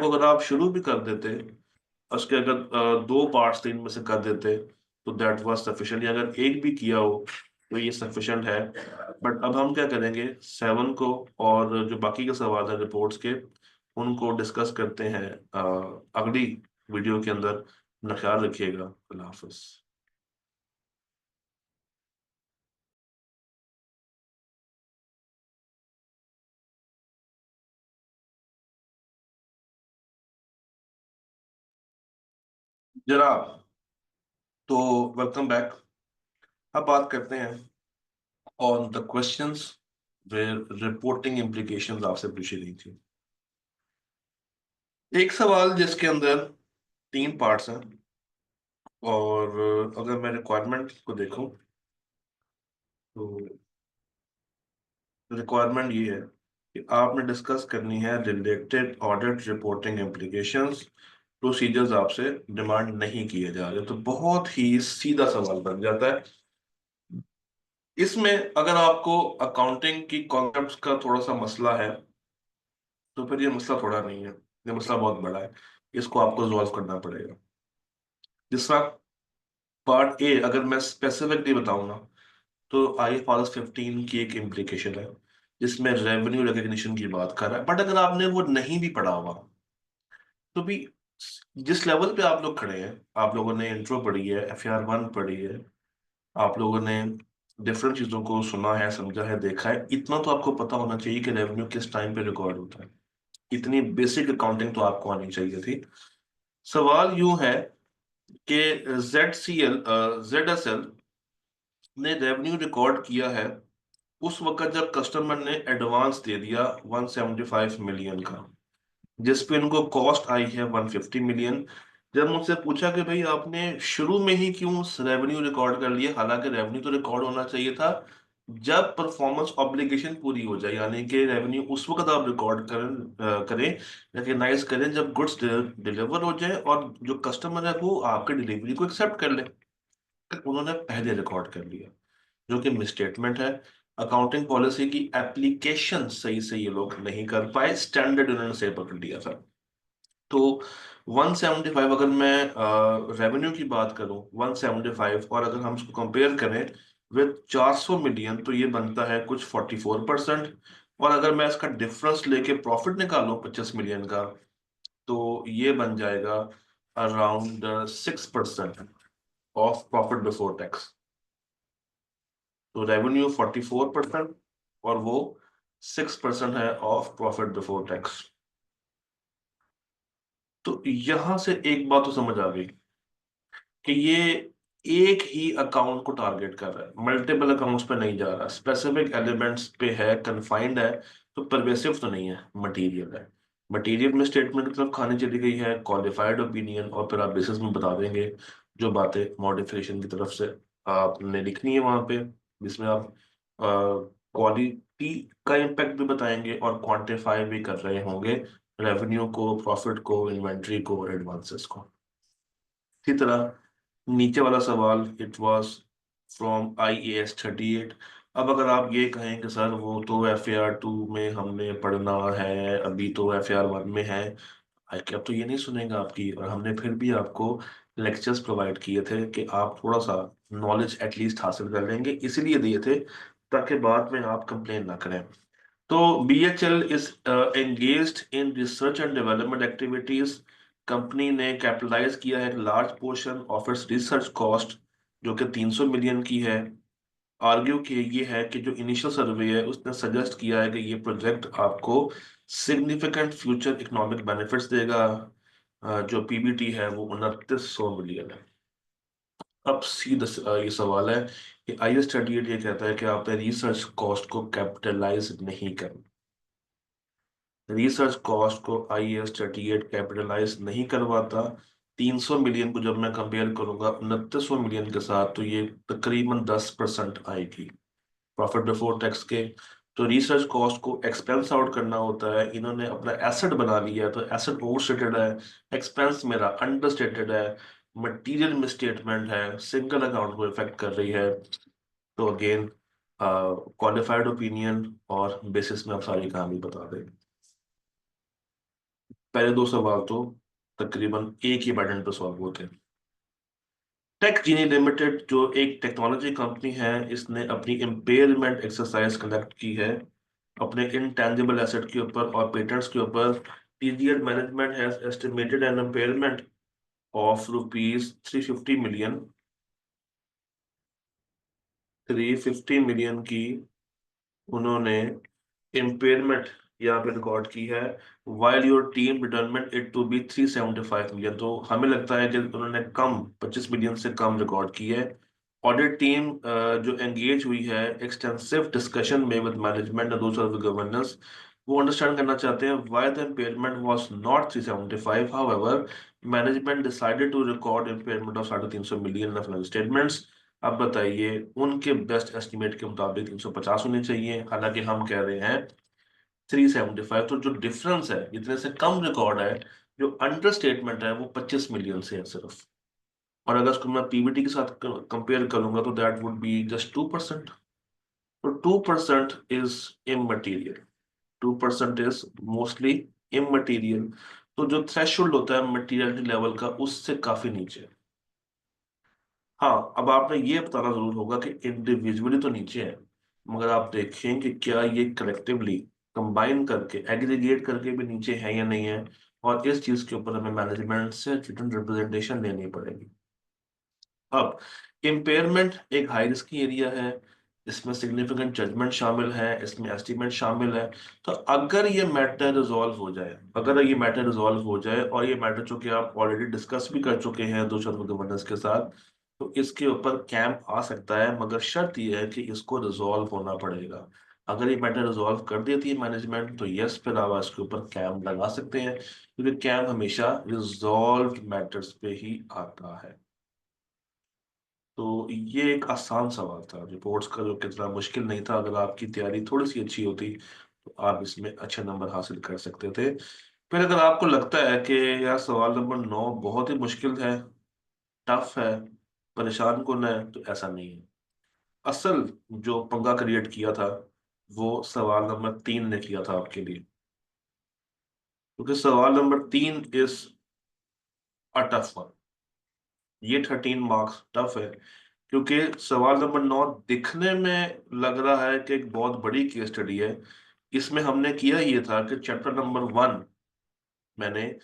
को अगर आप शुरू भी कर देते, उसके अगर दो पार्ट्स तीन में से कर देते तो दैट वाज सफिशिएंट, या अगर एक भी किया हो तो ये सफिशिएंट है। बट अब हम क्या करेंगे, 7 को और जो बाकी के सवाल है रिपोर्ट्स के, उनको डिस्कस करते हैं अगली वीडियो के अंदर। अपना ख्याल रखिएगा। अल्लाह हाफिज। जनाब, तो वेलकम बैक। अब बात करते हैं on the questions where reporting implications आपसे पूछी गई थी। एक सवाल जिसके अंदर तीन पार्ट्स हैं, और अगर मैं रिक्वायरमेंट को देखूं तो रिक्वायरमेंट ये है कि आपने डिस्कस करनी है related audit reporting implications. Procedures आपसे डिमांड नहीं किए जा रहे, तो बहुत ही सीधा सवाल बन जाता है। इसमें अगर आपको अकाउंटिंग की कॉन्सेप्ट्स का थोड़ा सा मसला है, तो फिर ये मसला थोड़ा नहीं है, ये मसला बहुत बड़ा है। इसको आपको रिजॉल्व करना पड़ेगा। जिसका पार्ट ए अगर मैं स्पेसिफिकली बताऊंगा, तो IFRS 15 की एक इम्प्लीकेशन है जिसमें रेवेन्यू रिकग्निशन की बात कर रहा है। बट अगर आपने वो नहीं भी पढ़ा होगा, तो भी जिस लेवल पे आप लोग खड़े हैं, आप लोगों ने इंट्रो पढ़ी है, FR1 पढ़ी है, आप लोगों ने डिफरेंट चीजों को सुना है, समझा है, देखा है, इतना तो आपको पता होना चाहिए कि रेवेन्यू किस टाइम पे रिकॉर्ड होता है। इतनी बेसिक अकाउंटिंग तो आपको आनी चाहिए थी। सवाल यूं है कि ZSL ने रेवेन्यू रिकॉर्ड किया है उस वक्त जब कस्टमर ने एडवांस दे दिया 175 मिलियन का, जिस पे इनको कॉस्ट आई है 150 मिलियन। जब मुझसे पूछा कि भाई आपने शुरू में ही क्यों रेवेन्यू रिकॉर्ड कर लिया, हालांकि रेवेन्यू तो रिकॉर्ड होना चाहिए था जब परफॉर्मेंस ऑब्लिगेशन पूरी हो जाए, यानी कि रेवेन्यू उस वक्त आप रिकॉर्ड करें, रिकग्नाइज करें जब गुड्स डिलीवर हो जाए और जो कस्टमर है वो आपके डिलीवरी को एक्सेप्ट कर ले। उन्होंने पहले रिकॉर्ड कर लिया, जो कि मिसस्टेटमेंट है। अकाउंटिंग पॉलिसी की एप्लीकेशन सही से ये लोग नहीं कर पाए, स्टैंडर्ड उन्होंने सही पकड़ लिया था। तो 175, अगर मैं रेवेन्यू की बात करूं 175, और अगर हम उसको कंपेयर करें विद 400 मिलियन, तो ये बनता है कुछ 44%। और अगर मैं इसका डिफरेंस लेके प्रॉफिट निकालूं 25 मिलियन का, तो ये बन जाएगा around 6% of profit before tax. तो रेवेन्यू 44% और वो 6% है ऑफ प्रॉफिट बिफोर टैक्स। तो यहां से एक बात तो समझ आ गई कि ये एक ही अकाउंट को टारगेट कर रहा है, मल्टीपल अकाउंट्स पे नहीं जा रहा, स्पेसिफिक एलिमेंट्स पे है, कन्फाइंड है। तो परवेसिव तो नहीं है, मटीरियल है। मटीरियल में स्टेटमेंट की तरफ खानी चली गई है, क्वालिफाइड ओपिनियन, और फिर आप बेसिस में बता देंगे जो बातें मॉडिफिकेशन की तरफ से आपने लिखनी है वहां पे, जिसमें आप क्वालिटी का इम्पैक्ट भी बताएंगे और क्वांटिफाई भी कर रहे होंगे रेवेन्यू को, प्रॉफिट को, इन्वेंट्री को और एडवांसेस को। इसी तरह नीचे वाला सवाल, इट वाज फ्रॉम IAS 38। अब अगर आप ये कहें कि सर वो तो FAR 2 में हमने पढ़ना है, अभी तो FAR 1 में है, कि अब तो ये नहीं सुनेगा आपकी, और हमने फिर भी आपको लेक्चर्स प्रोवाइड किए थे कि आप थोड़ा सा नॉलेज एटलीस्ट हासिल कर लेंगे, इसीलिए दिए थे ताकि बाद में आप कंप्लेन ना करें। तो BHL is engaged in research and development activities. Company ने कैपिटलाइज किया है एक large portion of its research cost, जो कि 300 मिलियन की है। आर्ग्यू कि ये है कि जो इनिशियल सर्वे है उसने सजेस्ट किया है कि ये प्रोजेक्ट आपको सिग्निफिकेंट फ्यूचर इकोनॉमिक बेनिफिट्स देगा। जो PBT है वो 2900 मिलियन है। अब सीधा ये सवाल है कि IAS 38 ये कहता है कि आपने रिसर्च कॉस्ट को कैपिटलाइज नहीं करना। रिसर्च कॉस्ट को IAS 38 कैपिटलाइज नहीं करवाता। 300 मिलियन को जब मैं कंपेयर करूंगा 2900 मिलियन के साथ, तो ये तकरीबन 10% आएगी प्रॉफिट बिफोर टैक्स के। तो रिसर्च कॉस्ट को एक्सपेंस आउट करना होता है, इन्होंने अपना एसेट बना लिया, तो एसेट ओवरस्टेटेड है, एक्सपेंस मेरा अंडरस्टेटेड है, मटेरियल मिसस्टेटमेंट है, सिंगल अकाउंट को इफेक्ट कर रही है। तो अगेन क्वालिफाइड ओपिनियन और बेसिस में आप सारी कहानी बता दें। पहले दो सवाल तो तकरीबन एक ही पैटर्न पे सॉल्व होते हैं। टेक जीनी लिमिटेड जो एक टेक्नोलॉजी कंपनी है, इसने अपनी इम्पेयरमेंट एक्सरसाइज कंडक्ट की है अपने इंटेंजिबल एसेट के ऊपर और पेटेंट्स के ऊपर। TGL management has estimated an impairment of ₹350 million, 350 million की उन्होंने इम्पेयरमेंट यहाँ पे रिकॉर्ड की है। While your team determined it to be 375 million, तो हमें लगता है कि उन्होंने कम 25 मिलियन से कम रिकॉर्ड की है। ऑडिट टीम जो एंगेज हुई है एक्सटेंसिव डिस्कशन में विद मैनेजमेंट और गवर्नेंस, वो अंडरस्टैंड करना चाहते हैं why the impairment was not 375। However management decided to record impairment of 350 million of statements. अब बताइए, उनके बेस्ट एस्टिमेट के मुताबिक 350 होने चाहिए, हालांकि हम कह रहे हैं 375। तो जो डिफरेंस है, इतने से कम रिकॉर्ड है, जो अंडर स्टेटमेंट है वो 25 मिलियन से है सिर्फ। और अगर उसको मैं पीबीटी के साथ कंपेयर करूंगा तो दैट वुड बी जस्ट 2%। तो 2% is immaterial, 2% is mostly immaterial. तो जो थ्रेशोल्ड होता है मटेरियलिटी लेवल का, उससे काफी नीचे है। हाँ, अब आपने ये बताना जरूर होगा कि इंडिविजुअली तो नीचे है, मगर आप देखें कि क्या ये कलेक्टिवली कंबाइन करके एग्रीगेट करके भी नीचे है या नहीं है। और इस चीज के ऊपर हमें मैनेजमेंट से रिटर्न रिप्रेजेंटेशन लेनी पड़ेगी। अब इम्पेयरमेंट एक हाई रिस्क एरिया है, इसमें सिग्निफिकेंट जजमेंट शामिल है, इसमें एस्टीमेट शामिल है। तो अगर ये मैटर रिजॉल्व हो जाए, अगर ये मैटर रिजॉल्व हो जाए, और ये मैटर चूंकि आप ऑलरेडी डिस्कस भी कर चुके हैं दो शर्त गवर्नेंस के साथ, तो इसके ऊपर कैंप आ सकता है, मगर शर्त यह है कि इसको रिजॉल्व होना पड़ेगा। अगर ये मैटर रिजॉल्व कर देती है मैनेजमेंट, तो यस, फिर आप इसके ऊपर कैंप लगा सकते हैं, क्योंकि कैंप हमेशा रिजॉल्व मैटर्स पे ही आता है। तो ये एक आसान सवाल था रिपोर्ट्स का, जो कितना मुश्किल नहीं था। अगर आपकी तैयारी थोड़ी सी अच्छी होती तो आप इसमें अच्छे नंबर हासिल कर सकते थे। फिर अगर आपको लगता है कि यार सवाल नंबर 9 बहुत ही मुश्किल है, टफ है, परेशान कुन है, तो ऐसा नहीं है। असल जो पंगा क्रिएट किया था वो सवाल नंबर 3 ने किया था आपके लिए, क्योंकि सवाल number 3 is a tough one. ये 13 मार्क्स टफ है, क्योंकि सवाल नंबर 9 दिखने में लग रहा है कि एक बहुत बड़ी केस स्टडी है। इसमें हमने किया ये था कि चैप्टर नंबर 1, मैंने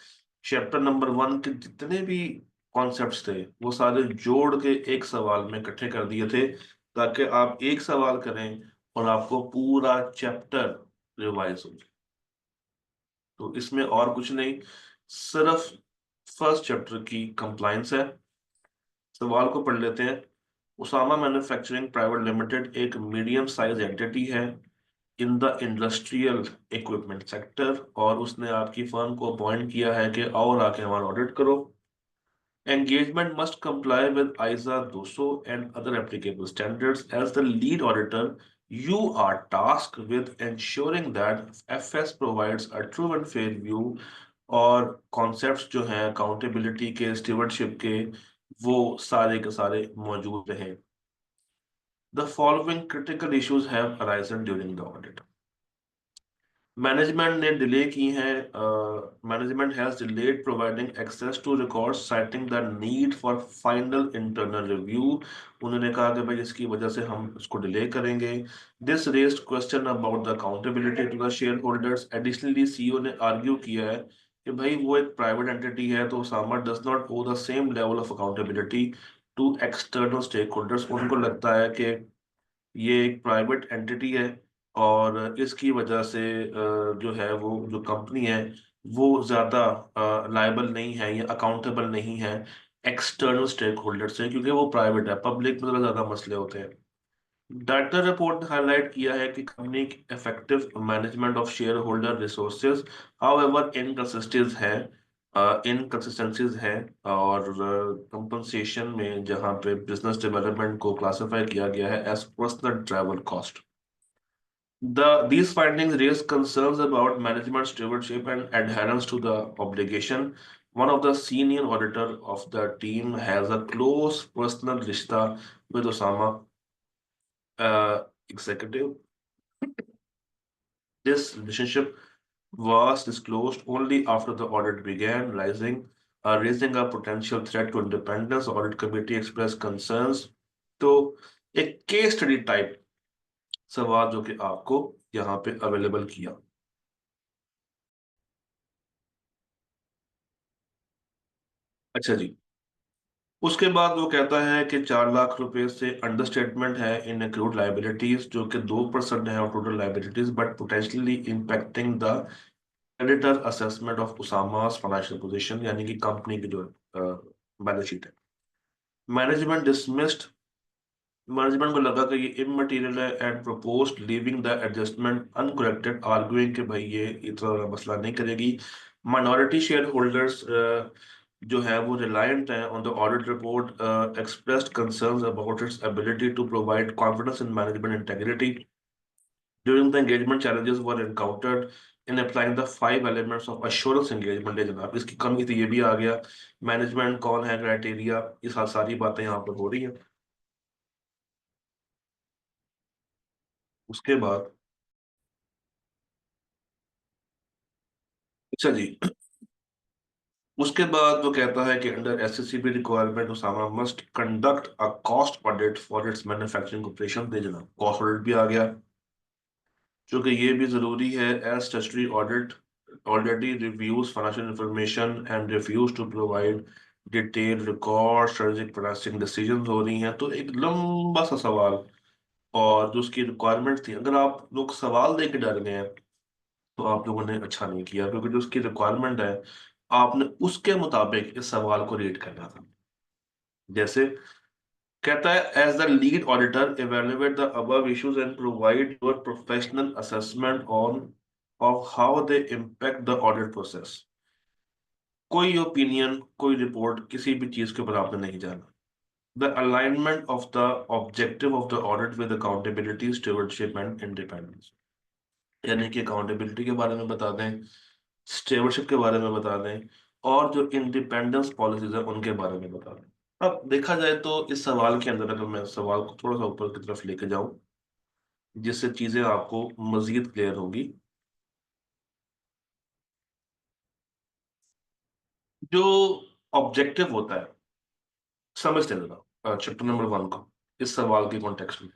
चैप्टर नंबर 1 के जितने भी कॉन्सेप्ट्स थे वो सारे जोड़ के एक सवाल में इकट्ठे कर दिए थे, ताकि आप एक सवाल करें और आपको पूरा चैप्टर रिवाइज हो जाए। तो इसमें और कुछ नहीं, सिर्फ फर्स्ट चैप्टर की कंप्लाइंस है। सवाल को पढ़ लेते हैं। उसामा मैन्युफैक्चरिंग प्राइवेट लिमिटेड एक मीडियम साइज एंटिटी है in the industrial equipment sector, और उसने आपकी फर्म को अपॉइंट किया है कि आओ और आके हमारा ऑडिट करो। Engagement must comply with ISA 200 and other applicable standards. As the lead auditor, you are tasked with ensuring that FS provides a true and fair view, और कॉन्सेप्ट्स जो हैं अकाउंटेबिलिटी के, स्टीवर्डशिप के, वो सारे के सारे मौजूद रहें। The following critical issues have arisen during the audit. Management ने डिले की हैं, management has delayed providing access to records citing the need for final internal review. उन्होंने कहा कि भाई इसकी वजह से हम इसको डिले करेंगे। This raised question about the accountability to the shareholders. Additionally CEO ने आर्ग्यू किया है कि भाई वो एक प्राइवेट एंटिटी है, तो सामा does not owe the same level of accountability to external stakeholders. उनको लगता है कि ये एक प्राइवेट एंटिटी है, और इसकी वजह से जो है वो जो कंपनी है वो ज्यादा लायबल नहीं है या अकाउंटेबल नहीं है एक्सटर्नल स्टेक होल्डर से, क्योंकि वो प्राइवेट है। पब्लिक में ज्यादा मसले होते हैं। डायरेक्टर रिपोर्ट ने हाईलाइट किया है कि कंपनी की effective management of shareholder resources, however inconsistencies हैं, और कंपनसेशन में जहां पे बिजनेस डेवलपमेंट को क्लासिफाई किया गया है as personal travel cost. These findings raise concerns about management stewardship and adherence to the obligation. One of the senior auditor of the team has a close personal rishta with Osama executive. This relationship was disclosed only after the audit began, raising a potential threat to independence. Audit committee expressed concerns. तो एक case study type सवाल जो कि आपको यहाँ पे available किया। अच्छा जी। उसके बाद वो कहता है कि 4 लाख रुपए से अंडरस्टेटमेंट है इन एक्रूड लाइबिलिटीज, जो कि 2% है और total liabilities, but potentially impacting the creditor assessment of Usama's financial position, यानी कि कंपनी की जो बैलेंस शीट है। मैनेजमेंट डिसमिस्ड मैनेजमेंट को लगा कि ये इमटेरियल है and proposed leaving the adjustment uncorrected, arguing कि भाई ये इतना बड़ा मसला नहीं करेगी। माइनॉरिटी शेयर होल्डर्स जो है वो रिलायंट हैं on the audit report, expressed concerns about its ability to provide confidence in management integrity during the engagement challenges were encountered in applying the 5 elements of assurance engagement. है जनाब, इसकी कमी तो ये भी आ गया। मैनेजमेंट कौन है, क्राइटेरिया, ये सारी बातें यहाँ पर हो रही हैं। उसके बाद अच्छा जी, उसके बाद वो कहता है कि under SSCB requirement Usama must conduct a cost audit for its manufacturing operation. दे जनाब, कॉस्ट ऑडिट भी आ गया, क्योंकि ये भी जरूरी है। As statutory audit already reviews financial information and refuse to provide detail record, strategic pricing decisions हो रही हैं। तो एक लंबा सा सवाल, और जो उसकी रिक्वायरमेंट थी, अगर आप लोग सवाल दे के डर गए हैं तो आप लोगों ने अच्छा नहीं किया, क्योंकि जो उसकी रिक्वायरमेंट है आपने उसके मुताबिक इस सवाल को रीड करना था। जैसे कहता है, as the lead auditor evaluate the above issues and provide your professional assessment on of how they impact the audit process. कोई ओपिनियन, कोई रिपोर्ट, किसी भी चीज के ऊपर आपने नहीं जाना। The alignment of the objective of the audit with accountability, stewardship and independence, यानी कि अकाउंटेबिलिटी के बारे में बता दें, स्टेवर्डशिप के बारे में बता दें, और जो इंडिपेंडेंस पॉलिसीज है उनके बारे में बता दें। अब देखा जाए तो इस सवाल के अंदर, अगर मैं सवाल को थोड़ा सा ऊपर की तरफ लेके जाऊं जिससे चीजें आपको मजीद क्लियर होगी। जो ऑब्जेक्टिव होता है, समझते लेना चैप्टर नंबर 1 को, इस सवाल के कॉन्टेक्स्ट में।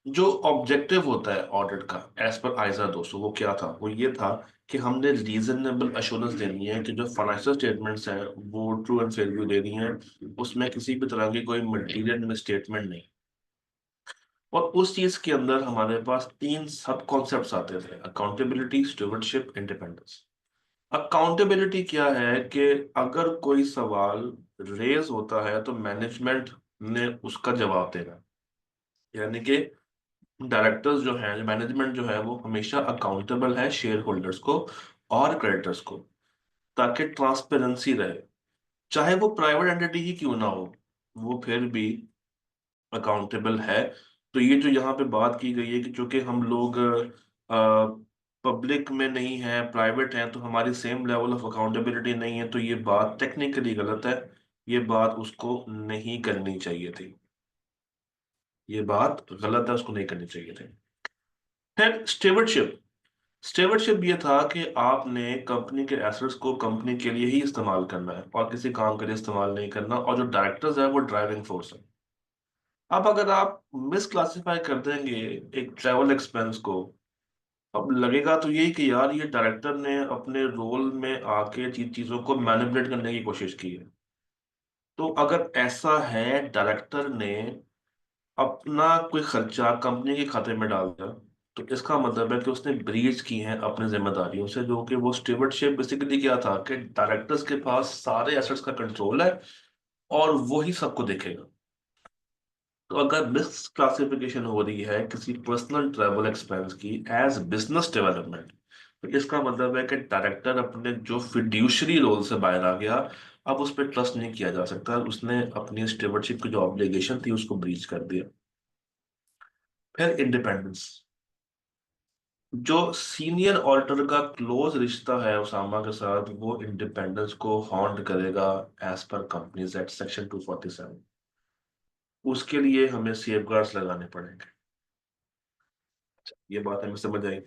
जो ऑब्जेक्टिव होता है ऑडिट का एज पर आइजा 200, वो क्या था? वो ये था कि हमने रीजनेबल अश्योरेंस देनी है कि जो फाइनेंशियल स्टेटमेंट्स हैं वो ट्रू एंड फेयर व्यू दे रही हैं, उसमें किसी भी तरह की कोई मटेरियल मिसस्टेटमेंट नहीं। और उस चीज के अंदर हमारे पास 3 सब कॉन्सेप्ट्स आते थे: अकाउंटेबिलिटी, स्टूवर्डशिप, इंडिपेंडेंस। अकाउंटेबिलिटी क्या है कि अगर कोई सवाल रेज होता है तो मैनेजमेंट ने उसका जवाब देना, यानी कि डायरेक्टर्स जो हैं, मैनेजमेंट जो है, वो हमेशा अकाउंटेबल है शेयर होल्डर्स को और क्रेडिटर्स को, ताकि ट्रांसपेरेंसी रहे। चाहे वो प्राइवेट एंटिटी ही क्यों ना हो, वो फिर भी अकाउंटेबल है। तो ये जो यहाँ पे बात की गई है कि चूंकि हम लोग पब्लिक में नहीं है, प्राइवेट हैं, तो हमारी सेम लेवल ऑफ अकाउंटेबिलिटी नहीं है, तो ये बात टेक्निकली गलत है। ये बात उसको नहीं करनी चाहिए थी। ये बात गलत है, उसको नहीं करनी चाहिए थी। फिर स्टेवर्डशिप। स्टेवर्डशिप ये था कि आपने कंपनी के एसेट्स को कंपनी के लिए ही इस्तेमाल करना है और किसी काम के लिए इस्तेमाल नहीं करना, और जो डायरेक्टर्स है वो ड्राइविंग फोर्स है। अब अगर आप मिस क्लासिफाई कर देंगे एक ट्रैवल एक्सपेंस को, अब लगेगा तो यही कि यार ये डायरेक्टर ने अपने रोल में आके चीजों को मैनिपुलेट करने की कोशिश की है। तो अगर ऐसा है, डायरेक्टर ने अपना कोई खर्चा कंपनी के खाते में डाल दिया, तो इसका मतलब है कि उसने ब्रीच की है अपनी जिम्मेदारियों से, जो कि वो स्टीवर्डशिप बेसिकली क्या था कि डायरेक्टर्स के पास सारे एसेट्स का कंट्रोल है और वो ही सबको देखेगा। तो अगर मिस क्लासिफिकेशन हो रही है किसी पर्सनल ट्रैवल एक्सपेंस की एज बिजनेस डेवलपमेंट, तो इसका मतलब है कि डायरेक्टर अपने जो फिड्यूशरी रोल से बाहर आ गया। अब उस पर ट्रस्ट नहीं किया जा सकता, उसने अपनी स्टेवर्डशिप की जो ऑब्लिगेशन थी उसको ब्रीच कर दिया। फिर इंडिपेंडेंस। जो सीनियर ऑडिटर का क्लोज रिश्ता है उसामा के साथ, वो इंडिपेंडेंस को हॉन्ट करेगा as per companies act section 247। उसके लिए हमें सेफगार्ड्स लगाने पड़ेंगे। ये बात हमें समझ आई।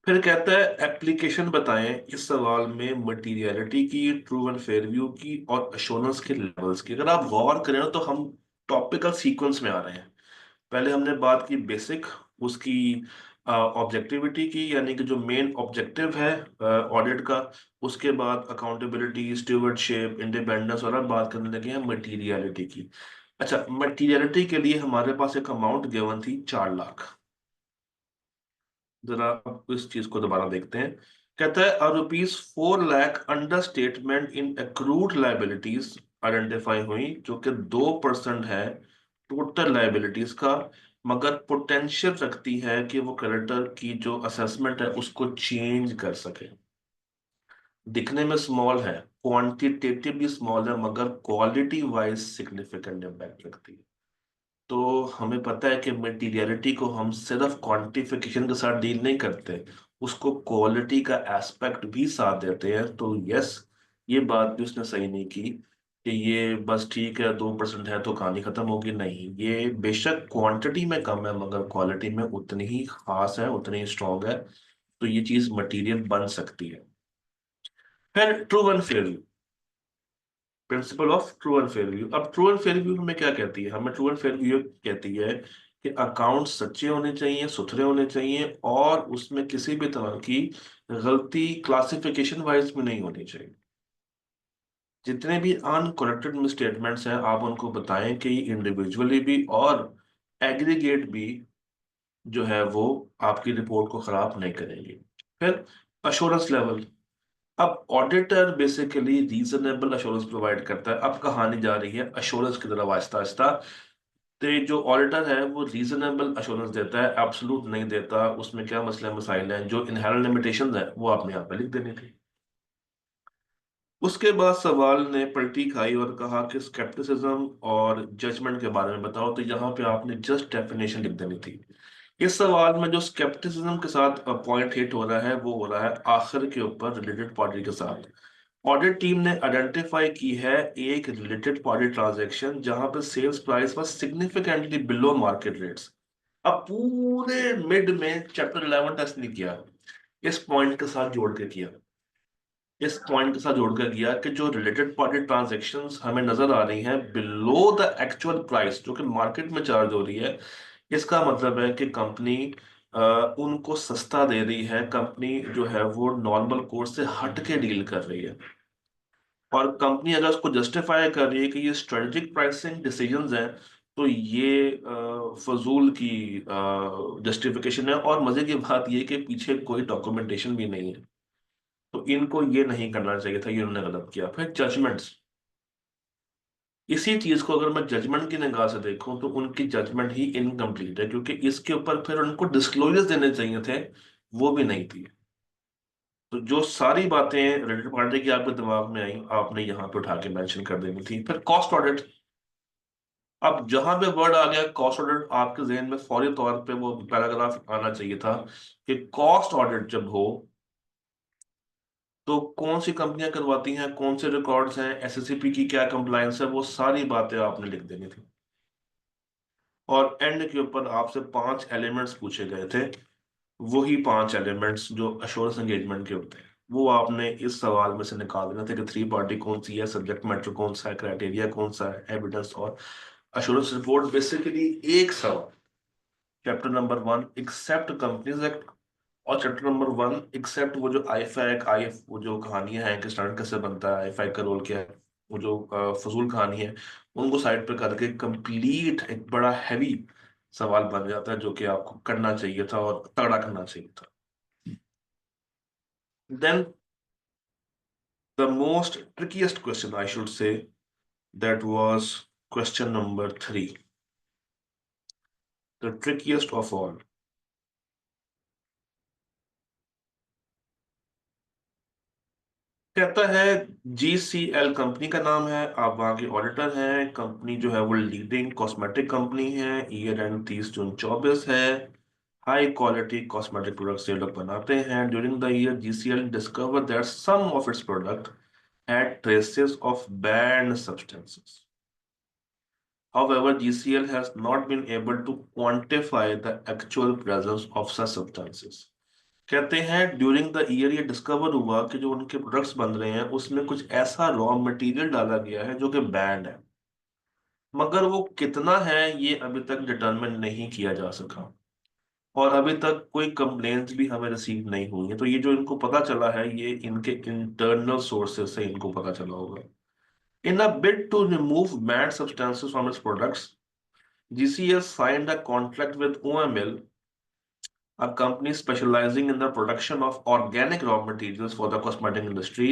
फिर कहता है एप्लीकेशन बताएं इस सवाल में मटेरियलिटी की, ट्रू एंड फेयर व्यू की और अश्योरेंस के लेवल्स की। अगर आप गौर करें ना तो हम टॉपिकल सीक्वेंस में आ रहे हैं। पहले हमने बात की बेसिक, उसकी ऑब्जेक्टिविटी की, यानी कि जो मेन ऑब्जेक्टिव है ऑडिट का। उसके बाद अकाउंटेबिलिटी, स्टीवर्डशिप, इंडिपेंडेंस, और अब बात करने लगे हैं मटेरियलिटी की। अच्छा, मटेरियलिटी के लिए हमारे पास एक अमाउंट गिवन थी 4 लाख। जरा अब इस चीज को दोबारा देखते हैं। कहता है ₹4 lakh under statement in accrued liabilities identify हुई, जो कि 2% है टोटल लाइबिलिटीज का, मगर पोटेंशियल रखती है कि वो क्रेडिटर की जो असेसमेंट है उसको चेंज कर सके। दिखने में स्मॉल है, क्वांटिटेटिवली स्मॉल है, मगर क्वालिटी वाइज सिग्निफिकेंट इम्पैक्ट रखती है। तो हमें पता है कि मटेरियलिटी को हम सिर्फ क्वांटिफिकेशन के साथ डील नहीं करते, उसको क्वालिटी का एस्पेक्ट भी साथ देते हैं। तो यस, ये बात भी उसने सही नहीं की कि ये बस ठीक है 2% है तो कहानी खत्म होगी। नहीं, ये बेशक क्वांटिटी में कम है मगर क्वालिटी में उतनी ही खास है, उतनी ही स्ट्रांग है। तो ये चीज मटेरियल बन सकती है। फिर true and fair, principle of true and fair view. अब ट्रू एंड फेयर व्यू हमें क्या कहती है? हमें ट्रू एंड फेयर व्यू कहती है कि अकाउंट सच्चे होने चाहिए, सुथरे होने चाहिए, और उसमें किसी भी तरह की गलती क्लासिफिकेशन वाइज में नहीं होनी चाहिए। जितने भी अनकोरेक्टेड स्टेटमेंट्स हैं आप उनको बताएं कि इंडिविजुअली भी और एग्रीगेट भी जो है वो आपकी रिपोर्ट को खराब नहीं करेंगे। फिर अश्योरेंस लेवल। अब auditor basically reasonable assurance provide करता है। अब कहानी जा रही है अश्योरेंस की तरफ आहिस्ता आहिस्ता। तो ये जो ऑडिटर है वो रीजनेबल अश्योरेंस देता है, एब्सोल्यूट नहीं देता। उसमें क्या मसले मसाइल हैं, जो इनहेरेंट लिमिटेशंस हैं वो आपने यहाँ पे लिख देनी थी। उसके बाद सवाल ने पलटी खाई और कहा कि स्केप्टिसिज्म और जजमेंट के बारे में बताओ। तो यहाँ पे आपने जस्ट डेफिनेशन लिख देनी थी। इस सवाल में जो स्केप्टिसिज्म के साथ पॉइंट हिट हो रहा है वो हो रहा है आखिर के ऊपर रिलेटेड पार्टी के साथ। ऑडिट टीम ने आइडेंटिफाई की है एक रिलेटेड पार्टी ट्रांजैक्शन जहां पे sales price was significantly below market rates. अब पूरे मिड में चैप्टर 11 टेस्ट नहीं किया, इस पॉइंट के साथ जोड़ के किया। इस पॉइंट के साथ जोड़ कर किया कि जो रिलेटेड पार्टी ट्रांजैक्शंस हमें नजर आ रही हैं बिलो द एक्चुअल प्राइस जो कि मार्केट में चार्ज हो रही है, इसका मतलब है कि कंपनी उनको सस्ता दे रही है। कंपनी जो है वो नॉर्मल कोर्स से हट के डील कर रही है। और कंपनी अगर उसको जस्टिफाई कर रही है कि ये स्ट्रेटेजिक प्राइसिंग डिसीजंस हैं, तो ये फजूल की जस्टिफिकेशन है। और मजे की बात ये कि पीछे कोई डॉक्यूमेंटेशन भी नहीं है। तो इनको ये नहीं करना चाहिए था, ये उन्होंने गलत किया। फिर जजमेंट्स। इसी चीज को अगर मैं जजमेंट की निगाह से देखूं तो उनकी जजमेंट ही इनकम्प्लीट है, क्योंकि इसके ऊपर फिर उनको डिस्क्लोजर्स देने चाहिए थे, वो भी नहीं थी। तो जो सारी बातें रिलेटेड पार्टी की आपके दिमाग में आई आपने यहाँ पे उठा के मेंशन कर देनी थी। फिर कॉस्ट ऑडिट। अब जहां पे वर्ड आ गया कॉस्ट ऑडिट, आपके जहन में फौरी तौर पे वो पैराग्राफ आना चाहिए था कि कॉस्ट ऑडिट जब हो तो कौन सी कंपनियां करवाती हैं, कौन से रिकॉर्ड्स हैं, एसएससीपी की क्या कंप्लायंस है, वो सारी बातें आपने लिख देनी थी। और एंड के ऊपर आपसे 5 एलिमेंट्स पूछे गए थे, वही 5 एलिमेंट्स जो अश्योरेंस एंगेजमेंट के होते हैं वो आपने इस सवाल में से निकाल देना था कि थ्री पार्टी कौन सी है, सब्जेक्ट मैटर कौन सा है, क्राइटेरिया कौन सा है, एविडेंस और अश्योरेंस रिपोर्ट। बेसिकली एक सवाल, chapter number 1 except companies act, और चैप्टर नंबर 1 एक्सेप्ट वो जो आईफैक आई वो जो कहानियां हैं कि स्टैंडर्ड कैसे बनता है, आईफैक का रोल क्या है, वो जो फजूल कहानी है, उनको साइड पर करके कंप्लीट एक बड़ा हैवी सवाल बन जाता है जो कि आपको करना चाहिए था और तगड़ा करना चाहिए था। Then the most trickiest question I should say, that was question number 3, the trickiest of all. कहता है GCL कंपनी का नाम है, आप वहां के ऑडिटर हैं। कंपनी जो है वो लीडिंग कॉस्मेटिक कंपनी है, ईयर एंड 30 जून 24 है। हाई क्वालिटी कॉस्मेटिक प्रोडक्ट्स ये लोग बनाते हैं। During the year GCL discover that some of its product had traces of banned substances. However, GCL has not been able to quantify the actual presence of such substances. कहते हैं during the year ये discover हुआ कि जो उनके products बन रहे हैं उसमें कुछ ऐसा रॉ मटेरियल डाला गया है जो कि बैंड है, मगर वो कितना है ये अभी तक डिटरमिन नहीं किया जा सका, और अभी तक कोई कंप्लेंट्स भी हमें रिसीव नहीं हुई है। तो ये जो इनको पता चला है ये इनके इंटरनल सोर्सेज से इनको पता चला होगा। In a bid to remove banned substances from its products, GCS signed a contract with OML, a company specializing in the production of organic raw materials for the cosmetic industry.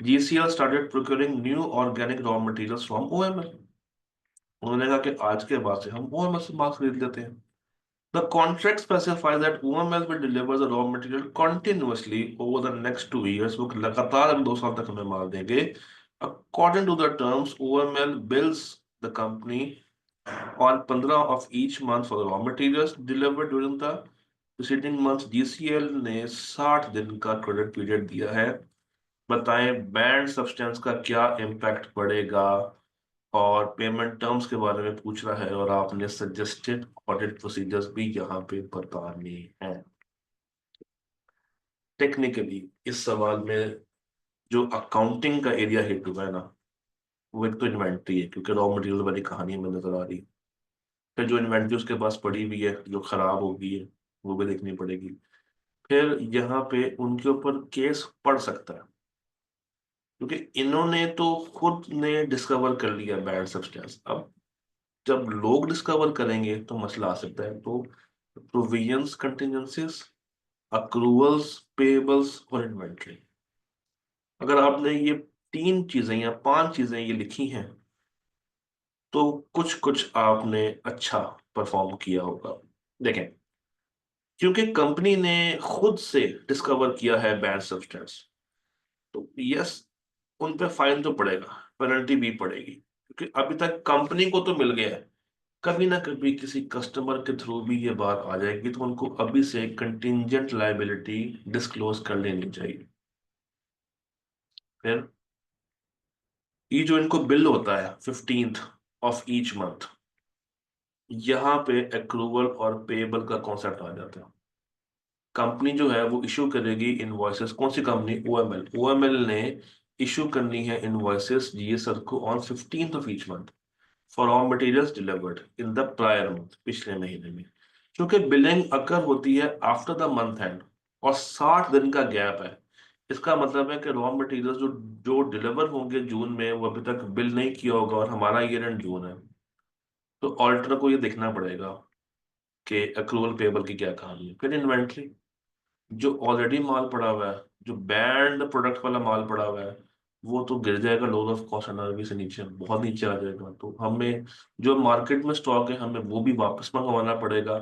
GCL started procuring new organic raw materials from OML. उन्होंने कहा कि आज के बाद से हम OML से माल खरीद लेते हैं। The contract specifies that OML will deliver the raw material continuously over the next 2 years. वो लगातार अगले 2 साल तक हमें माल देंगे। According to the terms, OML bills the company on 15 of each month for the raw materials delivered during the preceding months। GCL ने 60 दिन का क्रेडिट पीरियड दिया है। बताएं बैंड सब्सटेंस का क्या इम्पैक्ट पड़ेगा, और पेमेंट टर्म्स के बारे में पूछ रहा है, और आपने सजेस्टेड ऑडिट प्रोसीजर्स भी यहाँ पे बताने हैं। टेक्निकली इस सवाल में जो अकाउंटिंग का एरिया हिट हुआ है ना, वो एक तो इन्वेंट्री है, क्योंकि रॉ मटेरियल वाली कहानी में नजर आ रही है। फिर जो इन्वेंट्री उसके पास पड़ी हुई है जो खराब हो गई है वो भी देखनी पड़ेगी। फिर यहाँ पे उनके ऊपर केस पड़ सकता है, क्योंकि इन्होंने तो खुद ने डिस्कवर कर लिया बैड सब्सटेंस। अब जब लोग डिस्कवर करेंगे तो मसला आ सकता है। तो प्रोविजंस, कंटिजेंसीज, अक्रूवल्स, पेबल्स और इन्वेंट्री, अगर आपने ये 3 चीजें या 5 चीजें ये लिखी हैं तो कुछ कुछ आपने अच्छा परफॉर्म किया होगा। देखें, क्योंकि कंपनी ने खुद से डिस्कवर किया है बैड सब्सटेंस, तो यस उन पे फाइन तो पड़ेगा, पेनल्टी भी पड़ेगी, क्योंकि अभी तक कंपनी को तो मिल गया है। कभी ना कभी किसी कस्टमर के थ्रू भी ये बात आ जाएगी, तो उनको अभी से कंटिंजेंट लायबिलिटी डिस्क्लोज कर लेनी चाहिए। फिर ये जो इनको बिल होता है 15th ऑफ ईच मंथ, यहाँ पे अक्रूवल और पेएबल का कॉन्सेप्ट आ जाता है। कंपनी जो है वो इशू करेगी इनवॉइसेस। कौन सी कंपनी? ओएमएल। ओएमएल ने इशू करनी है इनवॉइसेस जीएसआर को on 15th of each month for all materials delivered in the prior month, पिछले महीने में। क्योंकि बिलिंग अकर होती है आफ्टर द मंथ एंड, और 60 दिन का गैप है। इसका मतलब है कि रॉ मटेरियल्स जो जो डिलीवर होंगे जून में वो अभी तक बिल नहीं किया होगा, और हमारा ईयर एंड जून है। तो ऑल्टर को ये देखना पड़ेगा कि अक्रूवल पेबल की क्या कहानी है। फिर इन्वेंट्री, जो ऑलरेडी माल पड़ा हुआ है, जो बैंड प्रोडक्ट वाला माल पड़ा हुआ है, वो तो गिर जाएगा लोड ऑफ कॉस्ट एनालिसिस से नीचे, बहुत नीचे आ जाएगा। तो हमें जो मार्केट में स्टॉक है हमें वो भी वापस मंगवाना पड़ेगा,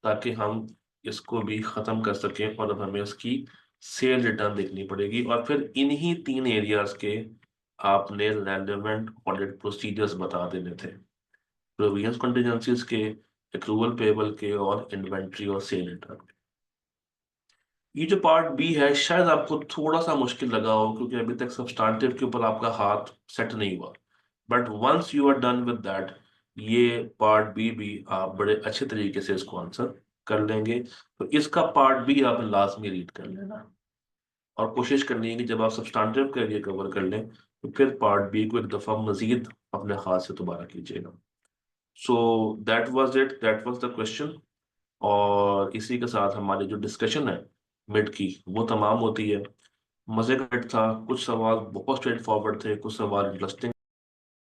ताकि हम इसको भी खत्म कर सकें, और अब हमें उसकी सेल रिटर्न देखनी पड़ेगी। और फिर इन्हीं 3 एरियाज के आपने रेलेवेंट ऑडिट प्रोसीजर्स बता देने थे, प्रोविजंस कंटीजेंसीज के, अक्रूवल पेबल के, और इन्वेंट्री और सेल रिटर्न। ये जो पार्ट बी है शायद आपको थोड़ा सा मुश्किल लगा हो, क्योंकि अभी तक सब्सटेंटिव के ऊपर आपका हाथ सेट नहीं हुआ। But once you are done with that, ये पार्ट बी भी आप बड़े अच्छे तरीके से इसको आंसर कर लेंगे। तो इसका पार्ट बी आपने लाजमी रीड कर लेना, और कोशिश करनी है कि जब आप सब्सटेंटिव का एरिया कवर कर लें तो फिर पार्ट बी को एक दफ़ा मजीद अपने हाथ से दोबारा कीजिएगा। So that was it, that was the question. और इसी के साथ हमारी जो डिस्कशन है मिड की वो तमाम होती है। मजे का मिड था, कुछ सवाल बहुत स्ट्रेट फॉरवर्ड थे, कुछ सवाल इंटरेस्टिंग